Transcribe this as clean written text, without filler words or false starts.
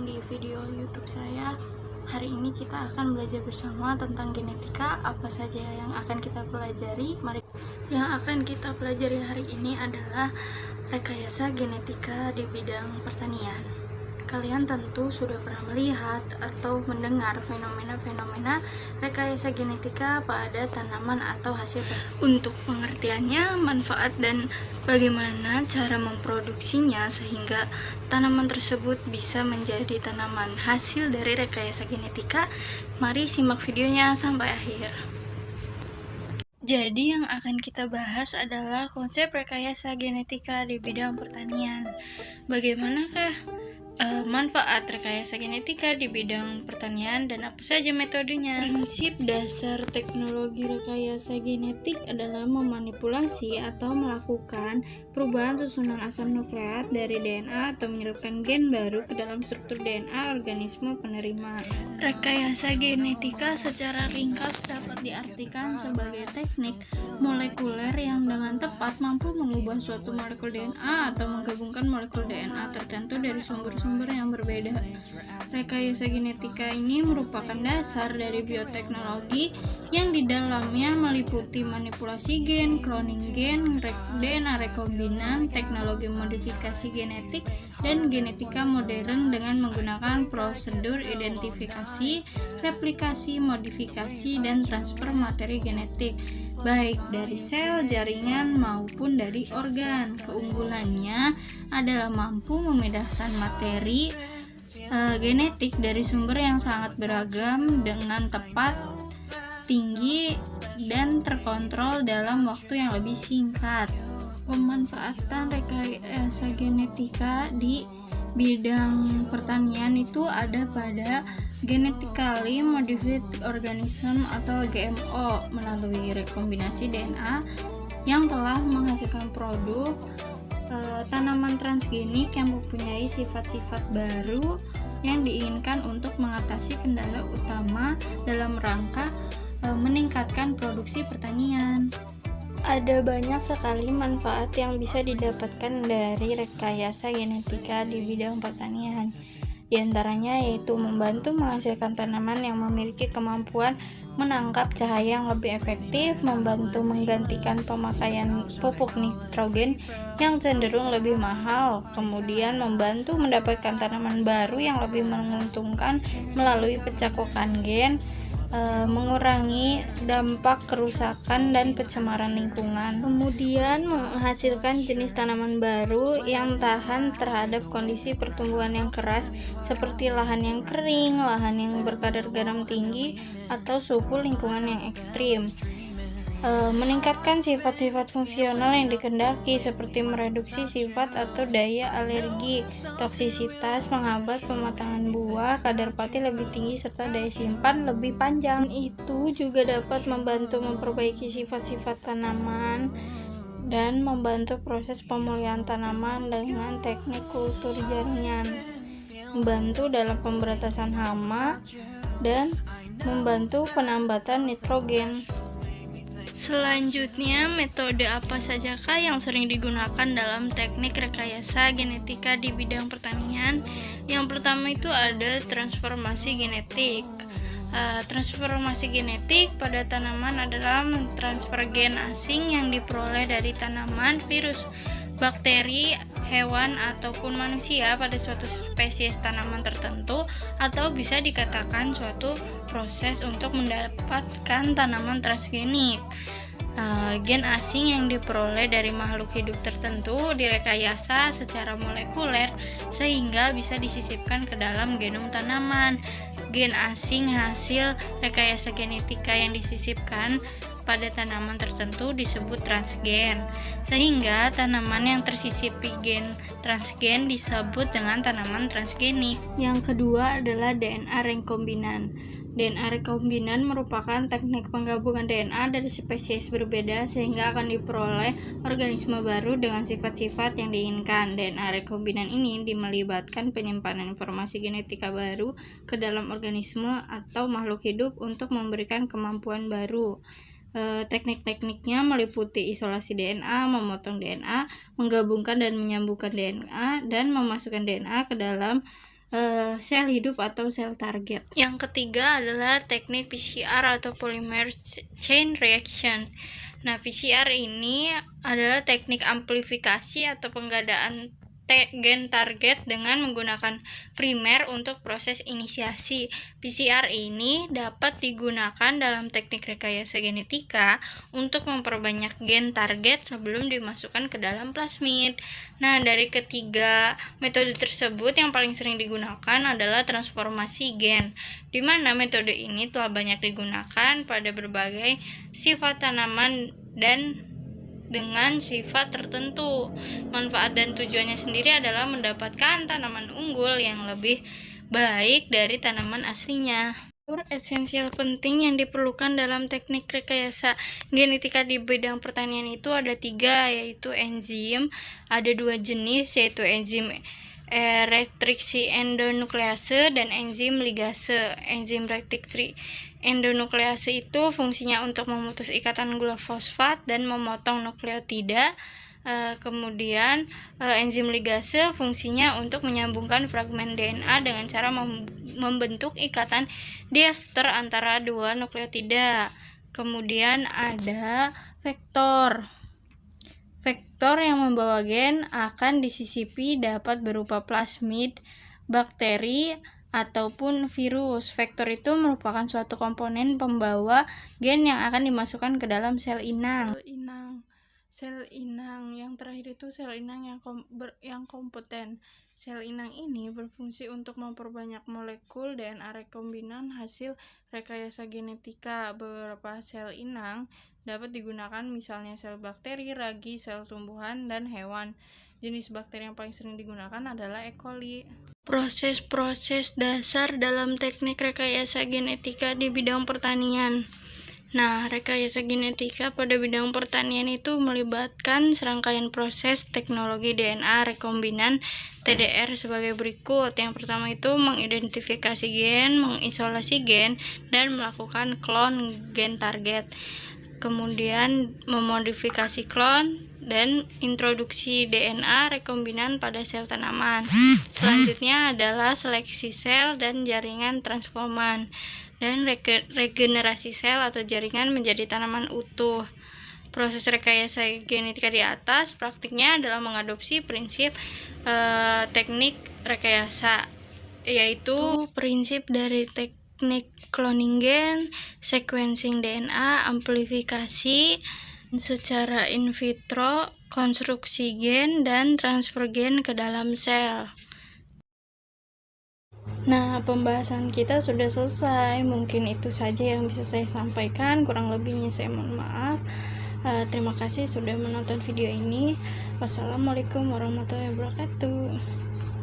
datang di video YouTube saya. Hari ini kita akan belajar bersama tentang genetika. Apa saja yang akan kita pelajari? Yang akan kita pelajari hari ini adalah rekayasa genetika di bidang pertanian. Kalian tentu sudah pernah melihat atau mendengar fenomena-fenomena rekayasa genetika pada tanaman atau hasil. Untuk pengertiannya, manfaat dan bagaimana cara memproduksinya sehingga tanaman tersebut bisa menjadi tanaman hasil dari rekayasa genetika, mari simak videonya sampai akhir. Jadi yang akan kita bahas adalah konsep rekayasa genetika di bidang pertanian. Bagaimanakah manfaat rekayasa genetika di bidang pertanian dan apa saja metodenya? Prinsip dasar teknologi rekayasa genetik adalah memanipulasi atau melakukan perubahan susunan asam nukleat dari DNA atau menyerapkan gen baru ke dalam struktur DNA organisme penerima. Rekayasa genetika secara ringkas dapat diartikan sebagai teknik molekuler yang dengan tepat mampu mengubah suatu molekul DNA atau menggabungkan molekul DNA tertentu dari sumber-sumber yang berbeda. Rekayasa genetika ini merupakan dasar dari bioteknologi yang di dalamnya meliputi manipulasi gen, cloning gen, DNA rekombinan, teknologi modifikasi genetik, dan genetika modern dengan menggunakan prosedur identifikasi, replikasi, modifikasi, dan transfer materi genetik, baik dari sel, jaringan, maupun dari organ. Keunggulannya adalah mampu memindahkan materi genetik dari sumber yang sangat beragam dengan tepat, tinggi, dan terkontrol dalam waktu yang lebih singkat. Pemanfaatan rekayasa genetika di bidang pertanian itu ada pada genetically modified organism atau GMO melalui rekombinasi DNA yang telah menghasilkan produk tanaman transgenik yang mempunyai sifat-sifat baru yang diinginkan untuk mengatasi kendala utama dalam rangka meningkatkan produksi pertanian. Ada banyak sekali manfaat yang bisa didapatkan dari rekayasa genetika di bidang pertanian. Di antaranya yaitu membantu menghasilkan tanaman yang memiliki kemampuan menangkap cahaya yang lebih efektif, membantu menggantikan pemakaian pupuk nitrogen yang cenderung lebih mahal, kemudian membantu mendapatkan tanaman baru yang lebih menguntungkan melalui pencakupan gen, mengurangi dampak kerusakan dan pencemaran lingkungan, kemudian menghasilkan jenis tanaman baru yang tahan terhadap kondisi pertumbuhan yang keras seperti lahan yang kering, lahan yang berkadar garam tinggi, atau suhu lingkungan yang ekstrim. Meningkatkan sifat-sifat fungsional yang dikehendaki seperti mereduksi sifat atau daya alergi, toksisitas, menghambat pematangan buah, kadar pati lebih tinggi, serta daya simpan lebih panjang. Itu juga dapat membantu memperbaiki sifat-sifat tanaman dan membantu proses pemulihan tanaman dengan teknik kultur jaringan, membantu dalam pemberantasan hama, dan membantu penambatan nitrogen. Selanjutnya, metode apa sajakah yang sering digunakan dalam teknik rekayasa genetika di bidang pertanian? Yang pertama itu ada transformasi genetik. Transformasi genetik pada tanaman adalah mentransfer gen asing yang diperoleh dari tanaman, virus, bakteri, hewan, ataupun manusia pada suatu spesies tanaman tertentu, atau bisa dikatakan suatu proses untuk mendapatkan tanaman transgenik. Gen asing yang diperoleh dari makhluk hidup tertentu direkayasa secara molekuler sehingga bisa disisipkan ke dalam genom tanaman. Gen asing hasil rekayasa genetika yang disisipkan pada tanaman tertentu disebut transgen, sehingga tanaman yang tersisipi gen transgen disebut dengan tanaman transgenik. Yang kedua adalah DNA rekombinan. DNA rekombinan merupakan teknik penggabungan DNA dari spesies berbeda sehingga akan diperoleh organisme baru dengan sifat-sifat yang diinginkan. DNA rekombinan ini melibatkan penyimpanan informasi genetika baru ke dalam organisme atau makhluk hidup untuk memberikan kemampuan baru. Teknik-tekniknya meliputi isolasi DNA, memotong DNA, menggabungkan dan menyambungkan DNA, dan memasukkan DNA ke dalam sel hidup atau sel target. Yang ketiga adalah teknik PCR atau polymer chain reaction. Nah, PCR ini adalah teknik amplifikasi atau penggadaan gen target dengan menggunakan primer untuk proses inisiasi. PCR ini dapat digunakan dalam teknik rekayasa genetika untuk memperbanyak gen target sebelum dimasukkan ke dalam plasmid. Nah, dari ketiga metode tersebut yang paling sering digunakan adalah transformasi gen, di mana metode ini telah banyak digunakan pada berbagai sifat tanaman dan dengan sifat tertentu. Manfaat dan tujuannya sendiri adalah mendapatkan tanaman unggul yang lebih baik dari tanaman aslinya. Esensial penting yang diperlukan dalam teknik rekayasa genetika di bidang pertanian itu ada 3, yaitu enzim. Ada 2 jenis, yaitu enzim restriksi endonuklease dan enzim ligase. Enzim restriksi endonuklease itu fungsinya untuk memutus ikatan gula fosfat dan memotong nukleotida. Kemudian enzim ligase fungsinya untuk menyambungkan fragmen DNA dengan cara membentuk ikatan diester antara 2 nukleotida. Kemudian ada vektor. Vektor yang membawa gen akan disisipi dapat berupa plasmid, bakteri, ataupun virus. Vektor itu merupakan suatu komponen pembawa gen yang akan dimasukkan ke dalam sel inang. Sel inang yang terakhir itu sel inang yang kompeten. Sel inang ini berfungsi untuk memperbanyak molekul DNA rekombinan hasil rekayasa genetika. Beberapa sel inang dapat digunakan, misalnya sel bakteri, ragi, sel tumbuhan, dan hewan. Jenis bakteri yang paling sering digunakan adalah E. coli. Proses-proses dasar dalam teknik rekayasa genetika di bidang pertanian. Nah, rekayasa genetika pada bidang pertanian itu melibatkan serangkaian proses teknologi DNA rekombinan TDR sebagai berikut. Yang pertama itu mengidentifikasi gen, mengisolasi gen, dan melakukan klon gen target. Kemudian memodifikasi klon dan introduksi DNA rekombinan pada sel tanaman. Selanjutnya adalah seleksi sel dan jaringan transforman dan regenerasi sel atau jaringan menjadi tanaman utuh. Proses rekayasa genetika di atas praktiknya adalah mengadopsi prinsip teknik rekayasa, yaitu prinsip dari teknik cloning gen, sequencing DNA, amplifikasi secara in vitro, konstruksi gen, dan transfer gen ke dalam sel. Nah, pembahasan kita sudah selesai. Mungkin itu saja yang bisa saya sampaikan. Kurang lebihnya saya mohon maaf. Terima kasih sudah menonton video ini. Wassalamualaikum warahmatullahi wabarakatuh.